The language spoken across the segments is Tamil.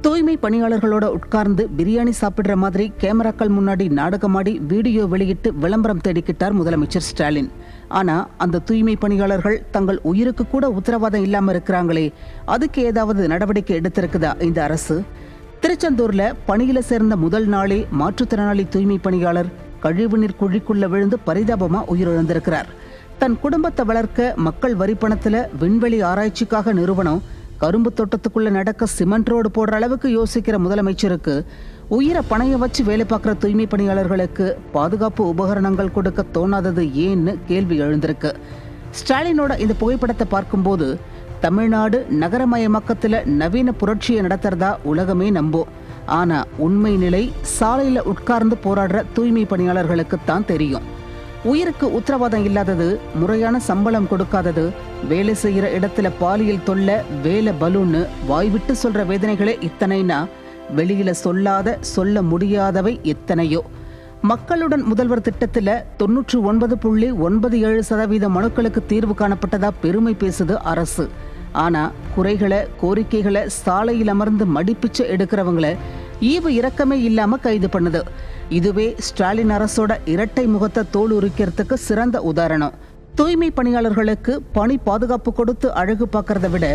தூய்மை பணியாளர்களோட உட்கார்ந்து பிரியாணி சாப்பிடுற மாதிரி கேமராக்கள் முன்னாடி நாடகமாடி வீடியோ வெளியிட்டு விளம்பரம் தேடிக்கிட்டார் முதலமைச்சர் ஸ்டாலின். ஆனா அந்த தூய்மை பணியாளர்கள் தங்கள் உயிருக்கு கூட உத்தரவாதம் இல்லாம இருக்கிறாங்களே, அதுக்கு ஏதாவது நடவடிக்கை எடுத்திருக்குதா இந்த அரசு? திருச்செந்தூர்ல பணியில சேர்ந்த முதல் நாளே மாற்றுத்திறனாளி தூய்மை பணியாளர் கழிவுநீர் குழிக்குள்ள விழுந்து பரிதாபமா உயிரிழந்திருக்கிறார். தன் குடும்பத்தை வளர்க்க மக்கள் வரி பணத்துல விண்வெளி ஆராய்ச்சிக்காக நிறுவனம் கரும்பு தோட்டத்துக்குள்ள நடக்க சிமெண்ட் ரோடு போடுற அளவுக்கு யோசிக்கிற முதலமைச்சருக்கு உயிரை பணைய வச்சு வேலை பார்க்குற தூய்மை பணியாளர்களுக்கு பாதுகாப்பு உபகரணங்கள் கொடுக்க தோணாதது ஏன்னு கேள்வி எழுந்திருக்கு. ஸ்டாலினோட இந்த புகைப்படத்தை பார்க்கும்போது தமிழ்நாடு நகரமயமாக்கத்துல நவீன புரட்சியை நடத்துறதா உலகமே நம்பும். ஆனா உண்மை நிலை சாலையில உட்கார்ந்து போராடுற தூய்மை பணியாளர்களுக்குத்தான் தெரியும். உயிருக்கு உத்தரவாதம் இல்லாதது, முறையான சம்பளம் கொடுக்காதது, வேலை செய்யற இடத்துல பாலியல் தொல்லை, வேலை பலூன்னு வாய்விட்டு சொல்ற வேதனைகளே இத்தனைனா வெளியில சொல்ல முடியாதவை எத்தனையோ. மக்களுடன் முதல்வர் திட்டத்துல 99.97% மனுக்களுக்கு தீர்வு காணப்பட்டதா பெருமை பேசுது அரசு. ஆனா குறைகளை கோரிக்கைகளை சாலையில் அமர்ந்து மடிப்பிச்சு எடுக்கிறவங்களை ஈவு இரக்கமே இல்லாம கைது பண்ணுது. இதுவே ஸ்டாலின் அரசோட இரட்டை முகத்தை தோல் உரிக்கிறதுக்கு சிறந்த உதாரணம். தூய்மை பணியாளர்களுக்கு பணி பாதுகாப்பு கொடுத்து அழகு பார்க்கறத விட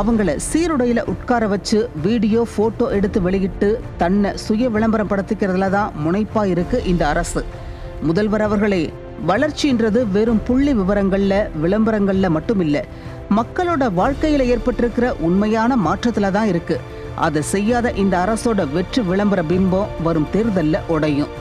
அவங்கள சீருடையில உட்கார வச்சு வீடியோ போட்டோ எடுத்து வெளியிட்டு தன்னை சுய விளம்பரம் படுத்திக்கிறதுல தான் முனைப்பா இருக்கு இந்த அரசு. முதல்வர் அவர்களே, வளர்ச்சின்றது வெறும் புள்ளி விவரங்கள்ல விளம்பரங்கள்ல மட்டும் இல்ல, மக்களோட வாழ்க்கையில ஏற்பட்டிருக்கிற உண்மையான மாற்றத்துல தான் இருக்கு. அதை செய்யாத இந்த அரசோட வெற்றி விளம்பர பிம்பம் வரும் தேர்தல்ல உடையும்.